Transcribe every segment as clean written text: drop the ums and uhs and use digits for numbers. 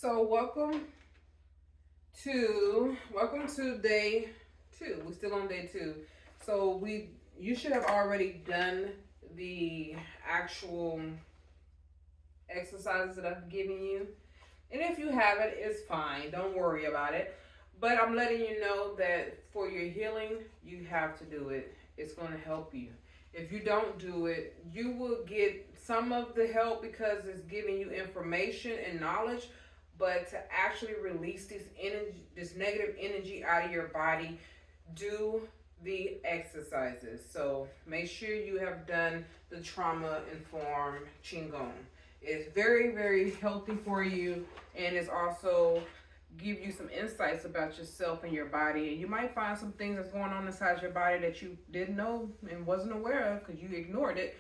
So welcome to day two. We're still on day two. So you should have already done the actual exercises that I've given you. And if you haven't, it's fine. Don't worry about it. But I'm letting you know that for your healing, you have to do it. It's going to help you. If you don't do it, you will get some of the help because it's giving you information and knowledge. But to actually release this negative energy out of your body, do the exercises. So make sure you have done the trauma informed qigong. It's very, very healthy for you, and it's also give you some insights about yourself and your body. And you might find some things that's going on inside your body that you didn't know and wasn't aware of because you ignored it.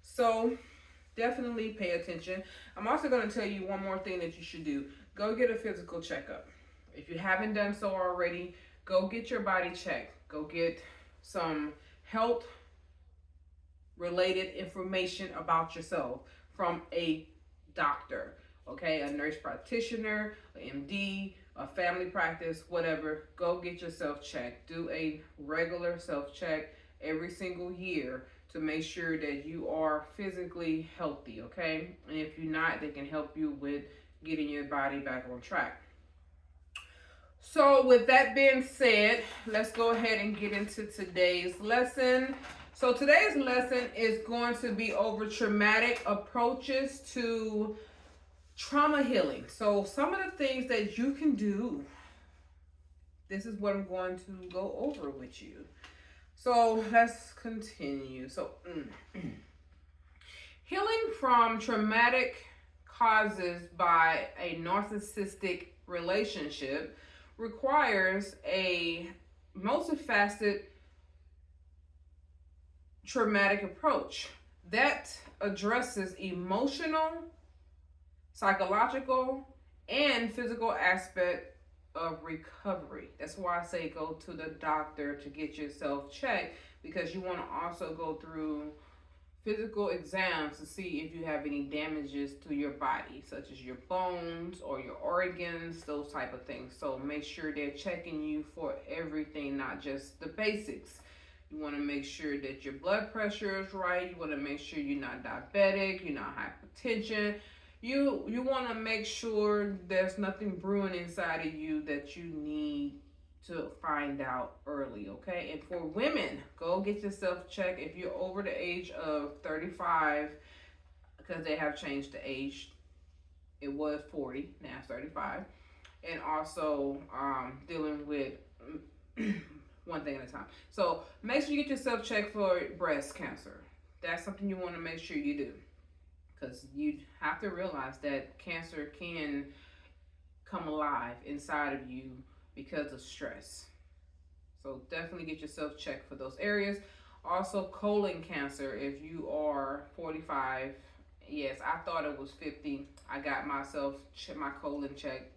So definitely pay attention. I'm also going to tell you one more thing that you should do. Go get a physical checkup. If you haven't done so already, go get your body checked. Go get some health related information about yourself from a doctor, okay? A nurse practitioner, an MD, a family practice, whatever. Go get yourself checked. Do a regular self check every single year to make sure that you are physically healthy, okay? And if you're not, they can help you with getting your body back on track. So with that being said, let's go ahead and get into today's lesson. So today's lesson is going to be over traumatic approaches to trauma healing. So some of the things that you can do, this is what I'm going to go over with you. So let's continue. So healing from traumatic causes by a narcissistic relationship requires a multi-faceted traumatic approach that addresses emotional, psychological, and physical aspect of recovery. That's why I say go to the doctor to get yourself checked, because you want to also go through physical exams to see if you have any damages to your body, such as your bones or your organs, those type of things. So make sure they're checking you for everything, not just the basics. You want to make sure that your blood pressure is right. You want to make sure you're not diabetic, you're not hypertension. You want to make sure there's nothing brewing inside of you that you need to find out early, okay? And for women, go get yourself checked if you're over the age of 35, because they have changed the age. It was 40, now it's 35. And also dealing with one thing at a time. So make sure you get yourself checked for breast cancer. That's something you want to make sure you do, because you have to realize that cancer can come alive inside of you because of stress. So definitely get yourself checked for those areas. Also, colon cancer, if you are 45. Yes, I thought it was 50. I got myself my colon checked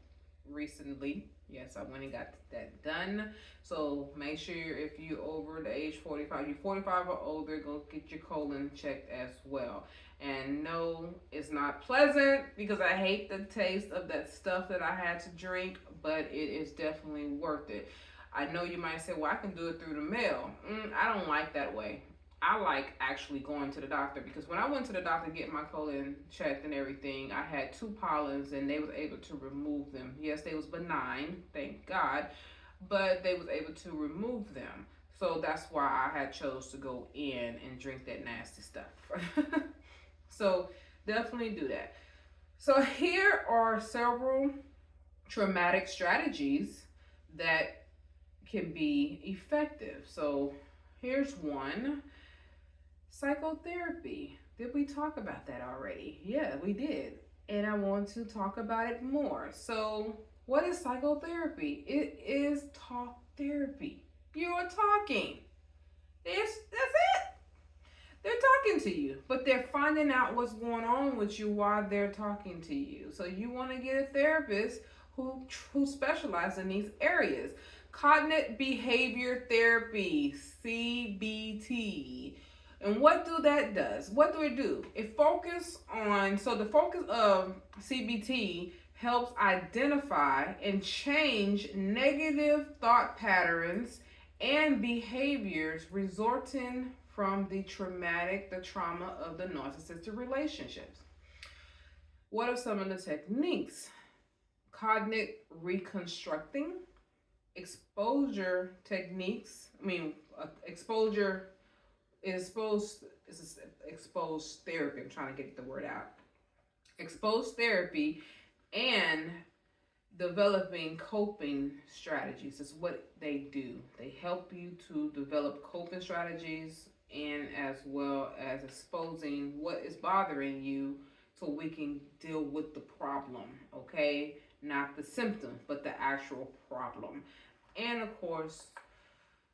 recently. Yes, I went and got that done. So make sure if you're over the age 45, you're 45 or older, go get your colon checked as well. And no, it's not pleasant because I hate the taste of that stuff that I had to drink, but it is definitely worth it. I know you might say, well, I can do it through the mail. I don't like that way. I like actually going to the doctor, because when I went to the doctor to get my colon checked and everything, I had 2 pollens and they was able to remove them. Yes, they was benign, thank God, but they was able to remove them. So that's why I had chose to go in and drink that nasty stuff. So definitely do that. So here are several traumatic strategies that can be effective. So here's one. Psychotherapy. Did we talk about that already? Yeah, we did. And I want to talk about it more. So what is psychotherapy? It is talk therapy. You're talking. That's it. They're talking to you, but they're finding out what's going on with you while they're talking to you. So you want to get a therapist who specializes in these areas. Cognitive behavior therapy, CBT. And what that does? What do it do? It focus on, so the focus of CBT helps identify and change negative thought patterns and behaviors resulting from the trauma of the narcissistic relationships. What are some of the techniques? Cognitive reconstructing, exposure techniques. Exposure is exposed therapy. I'm trying to get the word out. Exposed therapy and developing coping strategies is what they do. They help you to develop coping strategies and as well as exposing what is bothering you so we can deal with the problem, okay? Not the symptom, but the actual problem. And of course,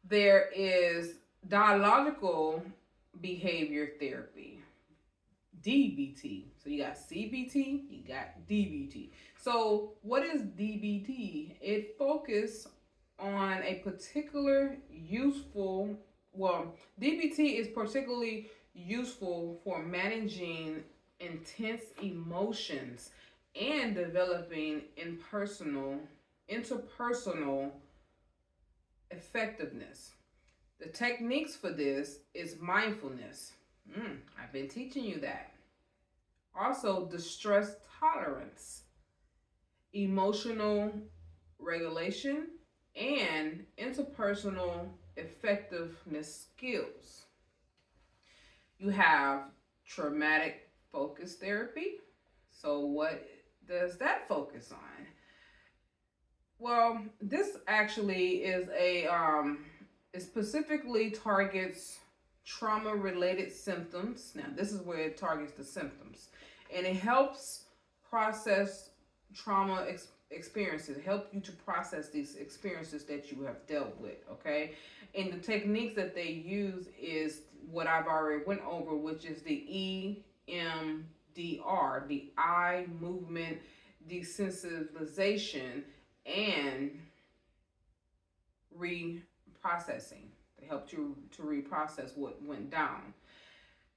there is dialogical behavior therapy, DBT. So you got CBT, you got DBT. So what is DBT? It focuses on a particular DBT is particularly useful for managing intense emotions and developing interpersonal effectiveness. The techniques for this is mindfulness. I've been teaching you that. Also, distress tolerance, emotional regulation, and interpersonal effectiveness skills. You have traumatic focus therapy. So what does that focus on? Well, this actually is it specifically targets trauma-related symptoms. Now, this is where it targets the symptoms. And it helps process trauma experiences, help you to process these experiences that you have dealt with, okay? And the techniques that they use is what I've already went over, which is the EMDR, the eye movement desensitization and reprocessing. They help you to reprocess what went down.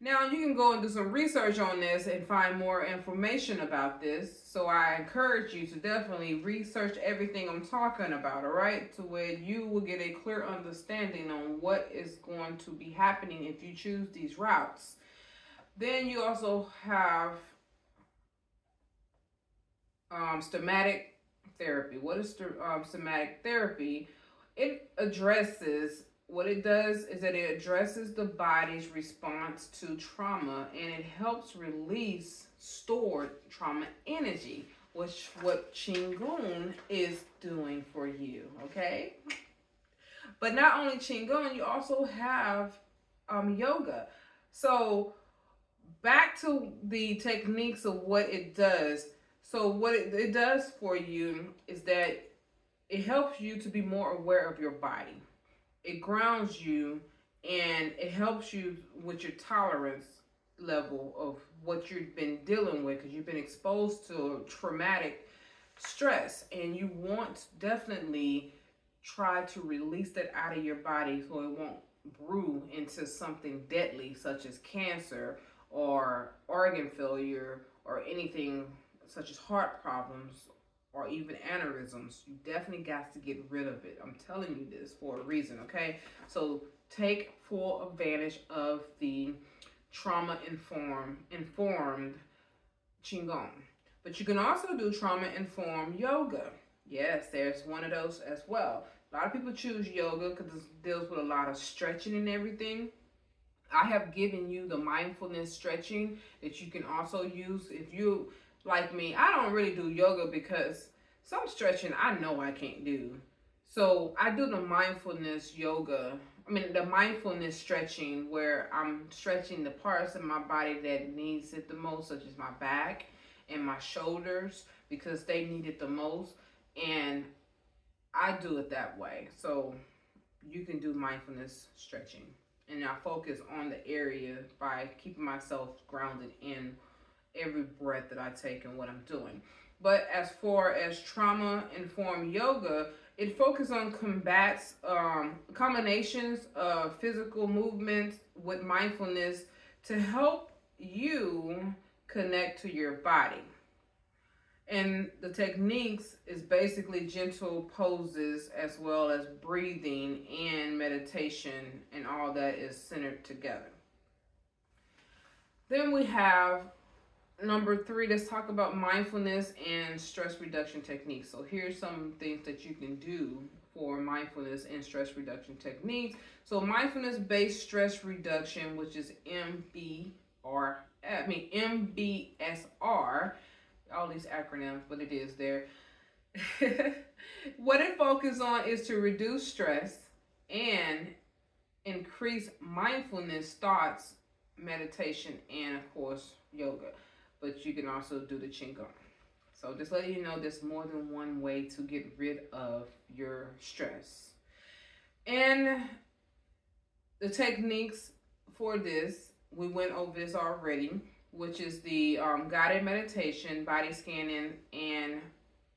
Now you can go and do some research on this and find more information about this. So I encourage you to definitely research everything I'm talking about, all right? To where you will get a clear understanding on what is going to be happening if you choose these routes. Then you also have somatic therapy. What is somatic therapy? What it does is that it addresses the body's response to trauma and it helps release stored trauma energy, which what Qigong is doing for you, okay? But not only Qigong, you also have yoga. So back to the techniques of what it does. So what it does for you is that it helps you to be more aware of your body. It grounds you and it helps you with your tolerance level of what you've been dealing with because you've been exposed to traumatic stress and you want definitely try to release that out of your body so it won't brew into something deadly such as cancer or organ failure or anything such as heart problems or even aneurysms. You definitely got to get rid of it. I'm telling you this for a reason, okay? So take full advantage of the trauma-informed Qigong. But you can also do trauma-informed yoga. Yes, there's one of those as well. A lot of people choose yoga because it deals with a lot of stretching and everything. I have given you the mindfulness stretching that you can also use if you like me. I don't really do yoga because some stretching I know I can't do. So I do the mindfulness the mindfulness stretching where I'm stretching the parts of my body that needs it the most, such as my back and my shoulders because they need it the most. And I do it that way. So you can do mindfulness stretching. And I focus on the area by keeping myself grounded in every breath that I take and what I'm doing. But as far as trauma-informed yoga, it focuses on combinations of physical movements with mindfulness to help you connect to your body. And the techniques is basically gentle poses as well as breathing and meditation, and all that is centered together. Then we have number 3. Let's talk about mindfulness and stress reduction techniques. So here's some things that you can do for mindfulness and stress reduction techniques. So mindfulness based stress reduction, which is MBSR, all these acronyms, but it is there. What it focuses on is to reduce stress and increase mindfulness thoughts, meditation, and of course yoga. But you can also do the qigong. So just letting you know, there's more than one way to get rid of your stress. And the techniques for this, we went over this already, which is the guided meditation, body scanning, and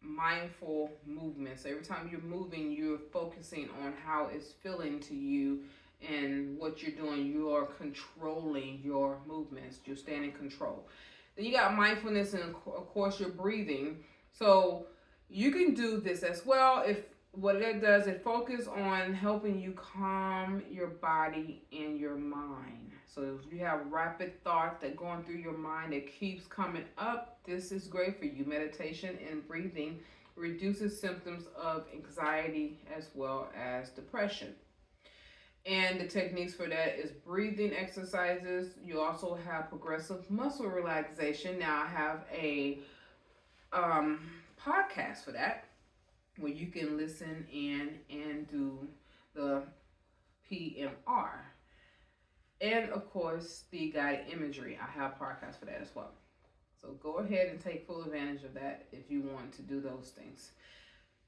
mindful movement. So every time you're moving, you're focusing on how it's feeling to you and what you're doing. You are controlling your movements. You're staying in control. Then you got mindfulness, and of course your breathing. So you can do this as well. If what it does, it focuses on helping you calm your body and your mind. So if you have rapid thoughts that going through your mind that keeps coming up, this is great for you. Meditation and breathing reduces symptoms of anxiety as well as depression. And the techniques for that is breathing exercises. You also have progressive muscle relaxation. Now I have a podcast for that, where you can listen in and do the PMR. And of course, the guided imagery. I have podcasts for that as well. So go ahead and take full advantage of that if you want to do those things.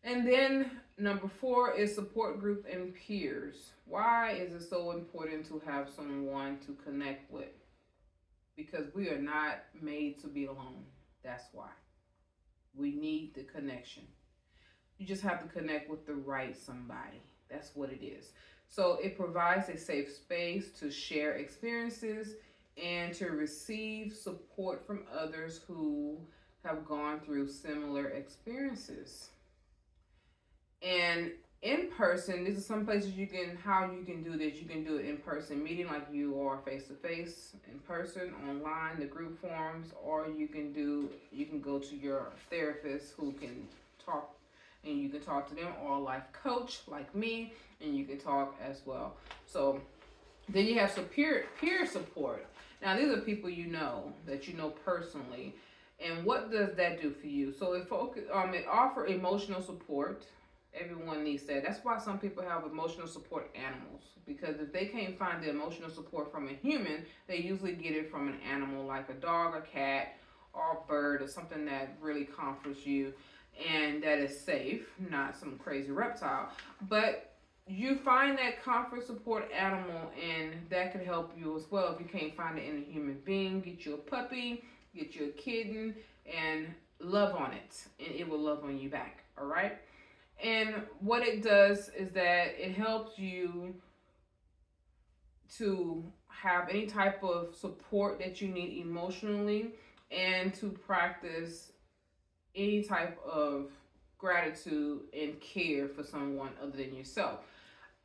And then number 4 is support group and peers. Why is it so important to have someone to connect with? Because we are not made to be alone. That's why. We need the connection. You just have to connect with the right somebody. That's what it is. So it provides a safe space to share experiences and to receive support from others who have gone through similar experiences. And in person, these are some places how you can do this. You can do it in person, meeting like you are face to face, in person, online, the group forums, or you can go to your therapist who can talk, and you can talk to them, or a life coach like me, and you can talk as well. So then you have some peer support. Now these are people that you know personally, and what does that do for you? So it offers emotional support. Everyone needs that. That's why some people have emotional support animals, because if they can't find the emotional support from a human, they usually get it from an animal like a dog, a cat, or a bird, or something that really comforts you and that is safe, not some crazy reptile. But you find that comfort support animal, and that could help you as well. If you can't find it in a human being, get you a puppy, get you a kitten, and love on it, and it will love on you back. All right. And what it does is that it helps you to have any type of support that you need emotionally, and to practice any type of gratitude and care for someone other than yourself.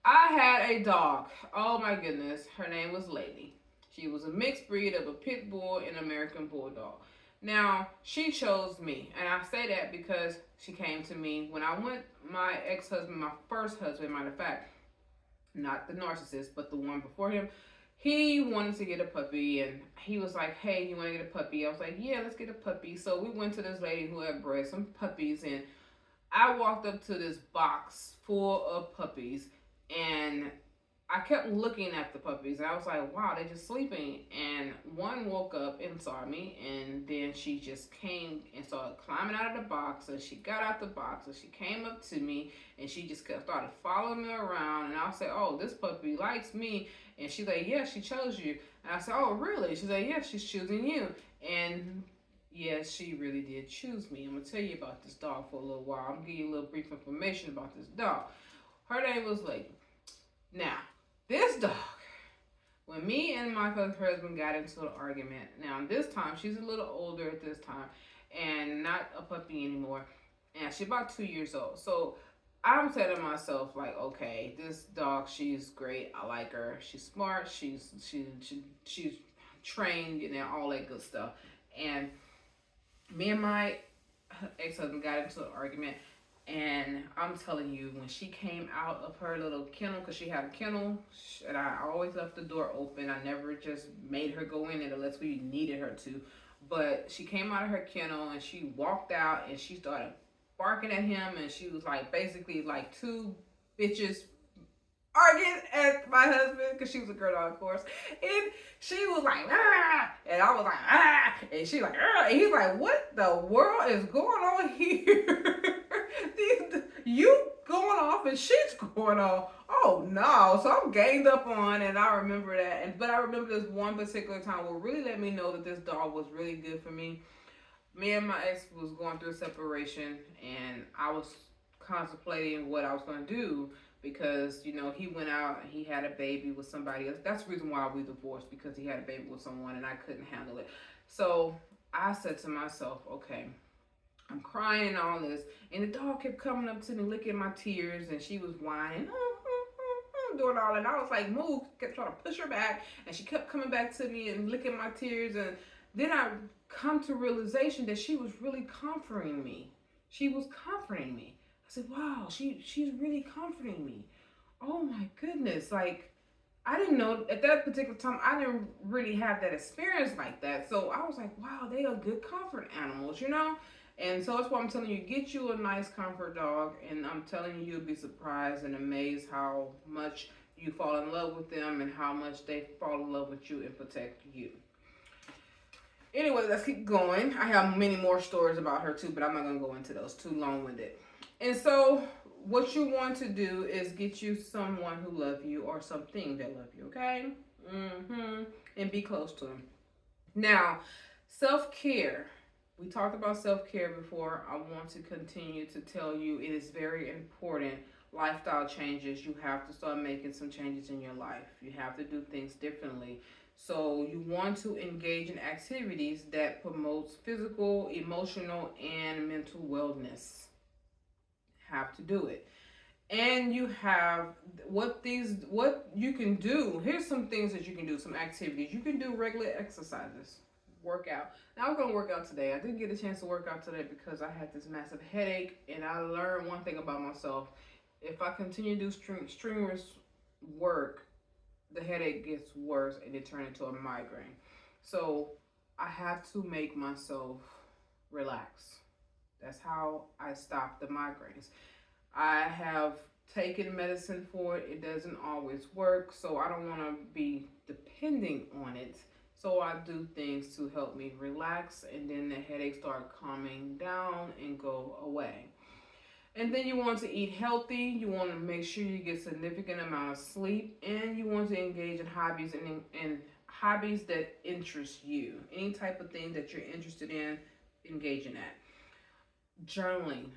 I had a dog. Oh my goodness. Her name was Lady. She was a mixed breed of a pit bull and American bulldog. Now, she chose me, and I say that because she came to me when I went, my ex-husband, my first husband, matter of fact, not the narcissist, but the one before him, he wanted to get a puppy, and he was like, hey, you want to get a puppy? I was like, yeah, let's get a puppy. So we went to this lady who had bred some puppies, and I walked up to this box full of puppies, and I kept looking at the puppies, and I was like, wow, they're just sleeping. And one woke up and saw me, and then she just came and started climbing out of the box, and she got out the box, and she came up to me, and she just started following me around. And I said, oh, this puppy likes me. And she's like, yeah, she chose you. And I said, oh, really? She's like, yeah, she's choosing you. And yes, she really did choose me. I'm going to tell you about this dog for a little while. I'm going to give you a little brief information about this dog. Her name was Lady. Now, this dog, when me and my husband got into an argument, now this time, she's a little older at this time, and not a puppy anymore. And she's about 2 years old. So I'm saying to myself, like, okay, this dog, she's great. I like her. She's smart. She's trained, all that good stuff. And me and my ex-husband got into an argument, and I'm telling you, when she came out of her little kennel, because she had a kennel, and I always left the door open. I never just made her go in it unless we needed her to. But she came out of her kennel and she walked out and she started barking at him, and she was like basically like two bitches arguing at my husband, because she was a girl dog, of course. And she was like, ah, and I was like, ah, and she like, ah, and he's like, what the world is going on here? You going off and she's going off. Oh no. So I'm ganged up on, and I remember that. But I remember this one particular time what really let me know that this dog was really good for me. Me and my ex was going through a separation, and I was contemplating what I was going to do, because he went out and he had a baby with somebody else. That's the reason why we divorced, because he had a baby with someone and I couldn't handle it. So I said to myself, okay, I'm crying and all this, and the dog kept coming up to me, licking my tears, and she was whining, doing all that. And I was like, move, kept trying to push her back, and she kept coming back to me and licking my tears. And then I come to realization that she was really comforting me. She was comforting me. I said, wow, she's really comforting me. Oh my goodness. Like, I didn't know at that particular time, I didn't really have that experience like that. So I was like, wow, they are good comfort animals. And so that's why I'm telling you, get you a nice comfort dog, and I'm telling you, you'll be surprised and amazed how much you fall in love with them and how much they fall in love with you and protect you. Anyway, let's keep going. I have many more stories about her too, but I'm not going to go into those, too long-winded. And so what you want to do is get you someone who loves you, or something that love you, okay? And be close to them. Now, self-care. We talked about self-care before. I want to continue to tell you it is very important. Lifestyle changes. You have to start making some changes in your life. You have to do things differently. So you want to engage in activities that promotes physical, emotional, and mental wellness. Have to do it. And you have what you can do. Here's some things that you can do, some activities. You can do regular exercises. Work out. Now I'm gonna work out today. I didn't get a chance to work out today because I had this massive headache, and I learned one thing about myself. If I continue to do strenuous work, the headache gets worse and it turns into a migraine. So I have to make myself relax. That's how I stop the migraines. I have taken medicine for it. It doesn't always work, so I don't want to be depending on it. So I do things to help me relax, and then the headache start calming down and go away. And then you want to eat healthy. You want to make sure you get significant amount of sleep, and you want to engage in hobbies and hobbies that interest you. Any type of thing that you're interested in, engage in that. Journaling.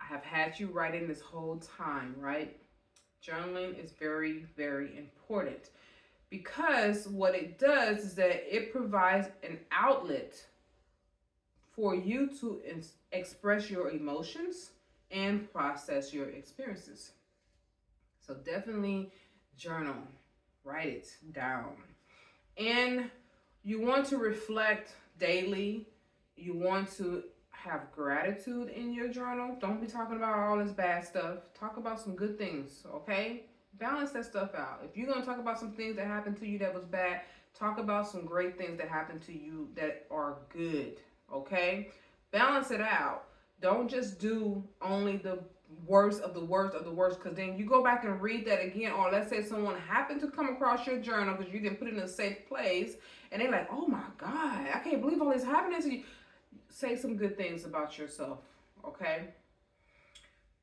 I have had you writing this whole time, right? Journaling is very, very important, because what it does is that it provides an outlet for you to express your emotions and process your experiences. So definitely journal, write it down. And you want to reflect daily. You want to have gratitude in your journal. Don't be talking about all this bad stuff. Talk about some good things, okay? Balance that stuff out. If you're going to talk about some things that happened to you that was bad, talk about some great things that happened to you that are good, okay? Balance it out. Don't just do only the worst of the worst of the worst, because then you go back and read that again, or let's say someone happened to come across your journal because you didn't put it in a safe place, and they're like, oh my God, I can't believe all this happening to you. Say some good things about yourself, okay?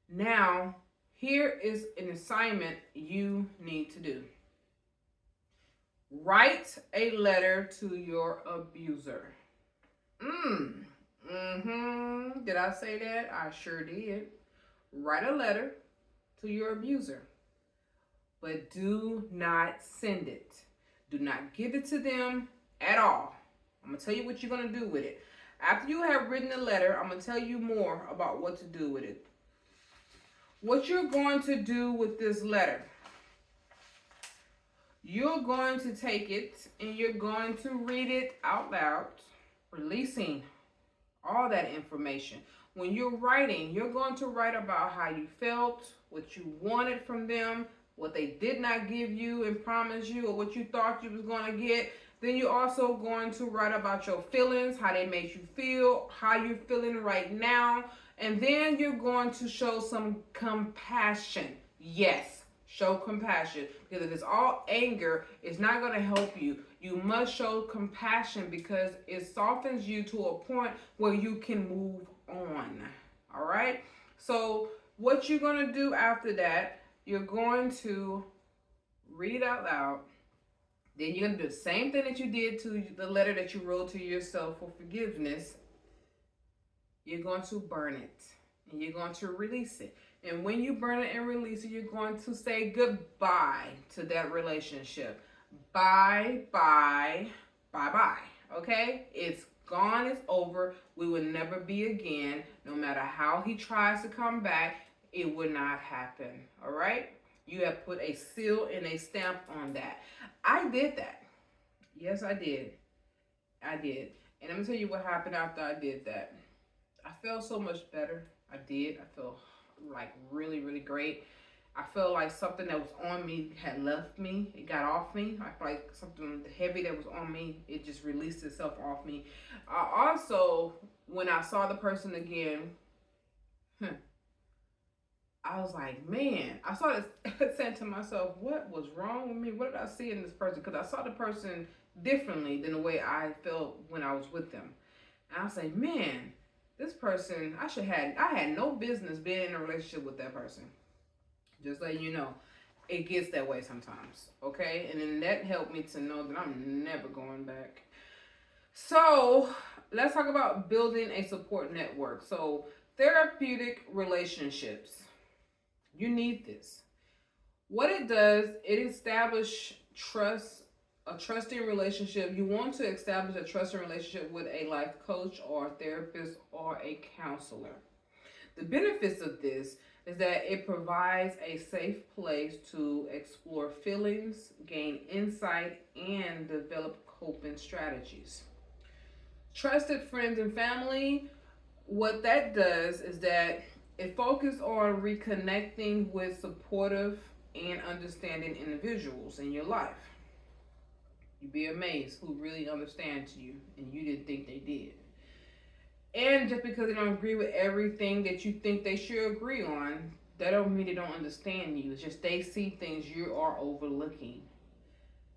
Now, here is an assignment you need to do. Write a letter to your abuser. Did I say that? I sure did. Write a letter to your abuser, but do not send it. Do not give it to them at all. I'm going to tell you what you're going to do with it. After you have written the letter, I'm going to tell you more about what to do with it. What you're going to do with this letter, you're going to take it and you're going to read it out loud, releasing all that information. When you're writing, you're going to write about how you felt, what you wanted from them, what they did not give you and promise you, or what you thought you was going to get. Then you're also going to write about your feelings, how they made you feel, how you're feeling right now. And then you're going to show some compassion. Yes, show compassion. Because if it's all anger, it's not going to help you. You must show compassion because it softens you to a point where you can move on. All right? So what you're going to do after that, you're going to read it out loud. Then you're going to do the same thing that you did to the letter that you wrote to yourself for forgiveness. You're going to burn it. And you're going to release it. And when you burn it and release it, you're going to say goodbye to that relationship. Bye, bye, bye, bye. Okay? It's gone. It's over. We will never be again. No matter how he tries to come back, it will not happen. All right? You have put a seal and a stamp on that. I did that. Yes, I did. I did. And I'm going to tell you what happened after I did that. I felt so much better. I did. I felt like really, really great. I felt like something that was on me had left me. It got off me. I felt like something heavy that was on me, it just released itself off me. Also, when I saw the person again, I was like, man, I started saying to myself, what was wrong with me? What did I see in this person? Because I saw the person differently than the way I felt when I was with them. And I was like, man, this person, I had no business being in a relationship with that person. Just letting you know, it gets that way sometimes, okay? And then that helped me to know that I'm never going back. So let's talk about building a support network. So therapeutic relationships. You need this. What it does, it establishes trust, a trusting relationship. You want to establish a trusting relationship with a life coach or a therapist or a counselor. The benefits of this is that it provides a safe place to explore feelings, gain insight, and develop coping strategies. Trusted friends and family, what that does is that it focuses on reconnecting with supportive and understanding individuals in your life. You'd be amazed who really understands you and you didn't think they did. And just because they don't agree with everything that you think they should agree on, that don't mean they don't understand you. It's just they see things you are overlooking.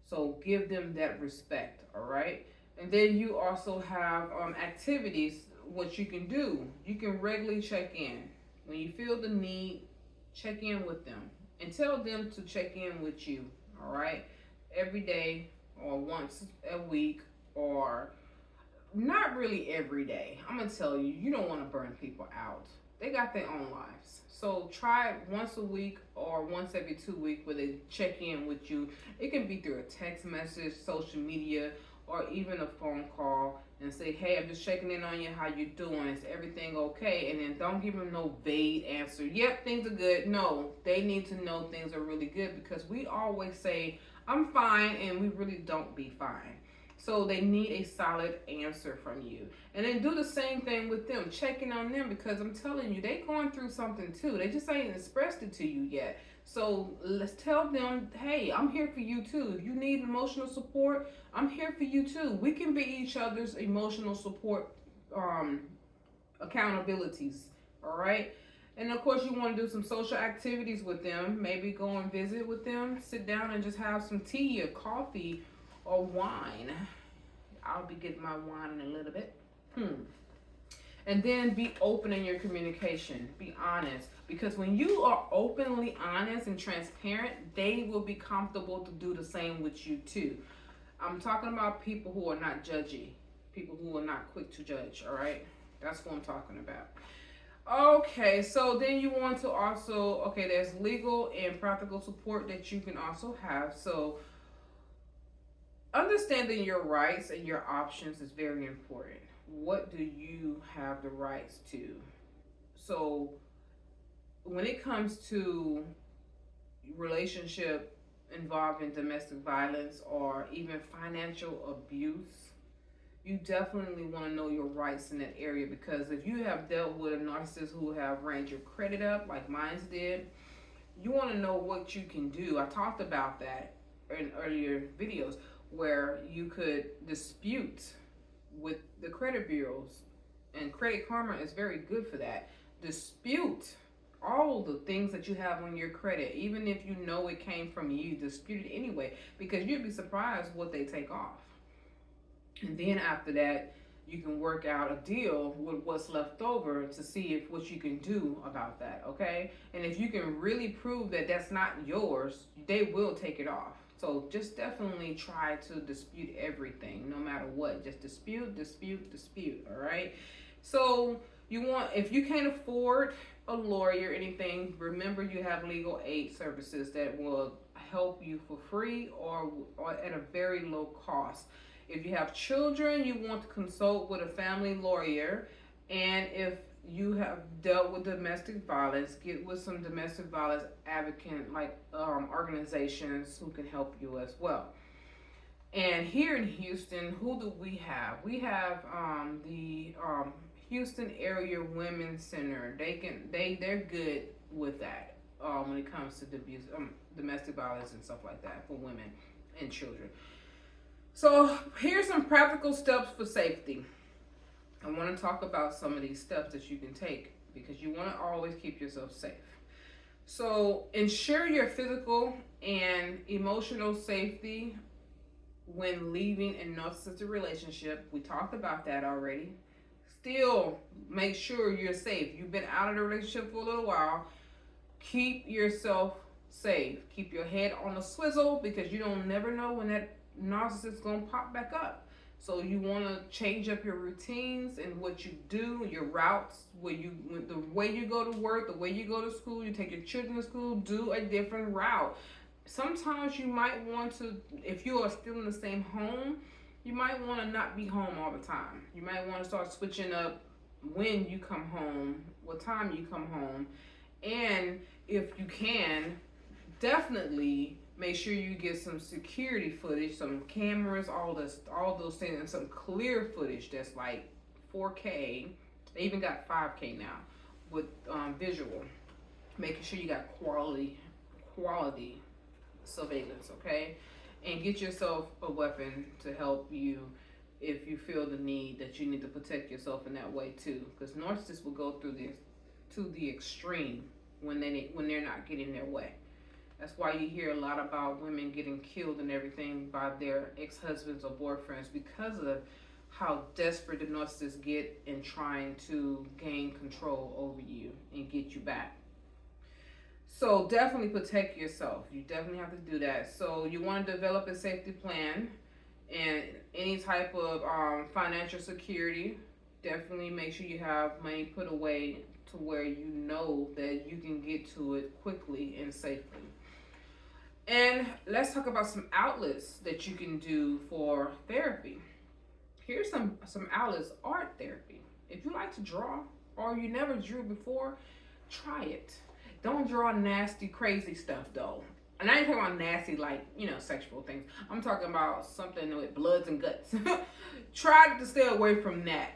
So give them that respect, all right? And then you also have activities, what you can do. You can regularly check in. When you feel the need, check in with them. And tell them to check in with you, all right? Every day or once a week or not really every day. I'm going to tell you, you don't want to burn people out. They got their own lives. So try it once a week or once every 2 weeks where they check in with you. It can be through a text message, social media, or even a phone call and say, hey, I'm just checking in on you, how you doing? Is everything okay? And then don't give them no vague answer. Yep, things are good. No, they need to know things are really good because we always say, I'm fine, and we really don't be fine. So they need a solid answer from you. And then do the same thing with them. Checking on them because I'm telling you, they going through something too. They just ain't expressed it to you yet. So let's tell them, hey, I'm here for you too. If you need emotional support, I'm here for you too. We can be each other's emotional support accountabilities. All right. And of course, you want to do some social activities with them. Maybe go and visit with them. Sit down and just have some tea or coffee or wine. I'll be getting my wine in a little bit. And then be open in your communication. Be honest. Because when you are openly honest and transparent, they will be comfortable to do the same with you too. I'm talking about people who are not judgy. People who are not quick to judge, all right? That's what I'm talking about. Okay, so then you want to also, okay, there's legal and practical support that you can also have. So understanding your rights and your options is very important. what do you have the rights to? So when it comes to relationship involving domestic violence or even financial abuse, you definitely want to know your rights in that area, because if you have dealt with a narcissist who have ranked your credit up like mine did, you want to know what you can do. I talked about that in earlier videos where you could dispute with the credit bureaus, and Credit Karma is very good for that. Dispute all the things that you have on your credit, even if you know it came from you, dispute it anyway, because you'd be surprised what they take off. And then after that, you can work out a deal with what's left over to see if what you can do about that, okay? And if you can really prove that that's not yours, they will take it off. So just definitely try to dispute everything, no matter what. Just dispute, all right? So you want, if you can't afford a lawyer or anything, remember you have legal aid services that will help you for free or at a very low cost. If you have children, you want to consult with a family lawyer. And if you have dealt with domestic violence, get with some domestic violence advocate like organizations who can help you as well. And here in Houston, who do we have? We have the Houston Area Women's Center. They're good with that when it comes to domestic violence and stuff like that for women and children. So here's some practical steps for safety. I want to talk about some of these steps that you can take because you want to always keep yourself safe. So ensure your physical and emotional safety when leaving a narcissistic relationship. We talked about that already. Still make sure you're safe. You've been out of the relationship for a little while. Keep yourself safe. Keep your head on a swivel because you don't never know when that narcissist gonna pop back up. So you want to change up your routines and what you do, your routes, the way you go to work, the way you go to school, you take your children to school, do a different route. Sometimes you might want to, if you are still in the same home, you might want to not be home all the time. You might want to start switching up when you come home, what time you come home, and if you can, definitely make sure you get some security footage, some cameras, all those things, and some clear footage that's like 4K. They even got 5K now with visual. Making sure you got quality surveillance, okay? And get yourself a weapon to help you if you feel the need that you need to protect yourself in that way too. Because narcissists will go through this to the extreme when they're not getting their way. That's why you hear a lot about women getting killed and everything by their ex-husbands or boyfriends, because of how desperate the narcissists get in trying to gain control over you and get you back. So definitely protect yourself. You definitely have to do that. So you want to develop a safety plan and any type of financial security. Definitely make sure you have money put away to where you know that you can get to it quickly and safely. And let's talk about some outlets that you can do for therapy. Here's some outlets. Art therapy. If you like to draw or you never drew before, try it. Don't draw nasty, crazy stuff though. And I ain't talking about nasty like, sexual things. I'm talking about something with bloods and guts. Try to stay away from that.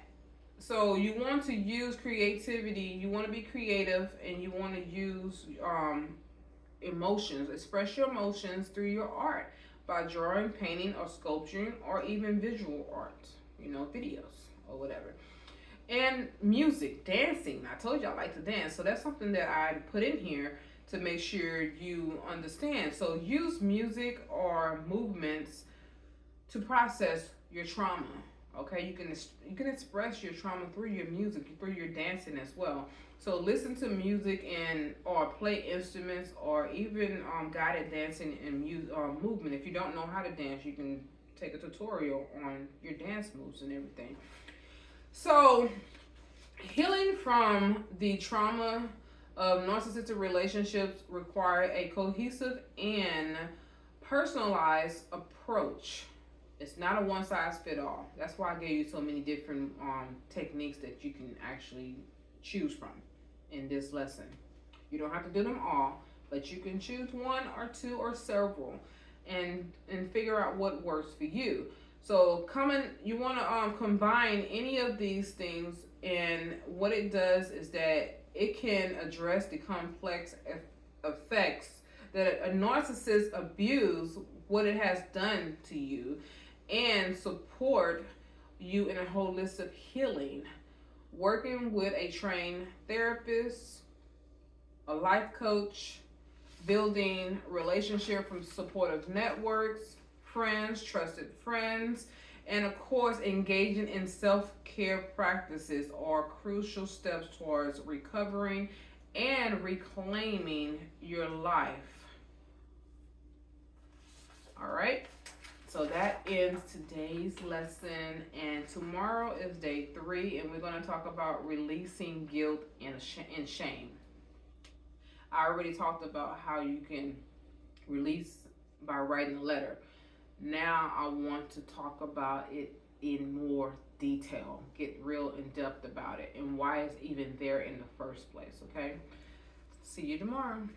So you want to use creativity. You want to be creative and you want to use emotions. Express your emotions through your art by drawing, painting, or sculpturing, or even visual art, videos or whatever. And music, dancing. I told you I like to dance, so that's something that I put in here to make sure you understand. So use music or movements to process your trauma. Okay, you can express your trauma through your music, through your dancing as well. So listen to music or play instruments or even guided dancing and movement. If you don't know how to dance, you can take a tutorial on your dance moves and everything. So healing from the trauma of narcissistic relationships require a cohesive and personalized approach. It's not a one size fit all. That's why I gave you so many different techniques that you can actually choose from in this lesson. You don't have to do them all, but you can choose one or two or several, and figure out what works for you. So you want to combine any of these things, and what it does is that it can address the complex effects that a narcissist abuse, what it has done to you, and support you in a holistic healing. Working with a trained therapist, a life coach, building relationship from supportive networks, friends, trusted friends, and of course, engaging in self-care practices are crucial steps towards recovering and reclaiming your life. All right. So that ends today's lesson, and tomorrow is day 3, and we're going to talk about releasing guilt and shame. I already talked about how you can release by writing a letter. Now I want to talk about it in more detail, get real in depth about it, and why it's even there in the first place, okay? See you tomorrow.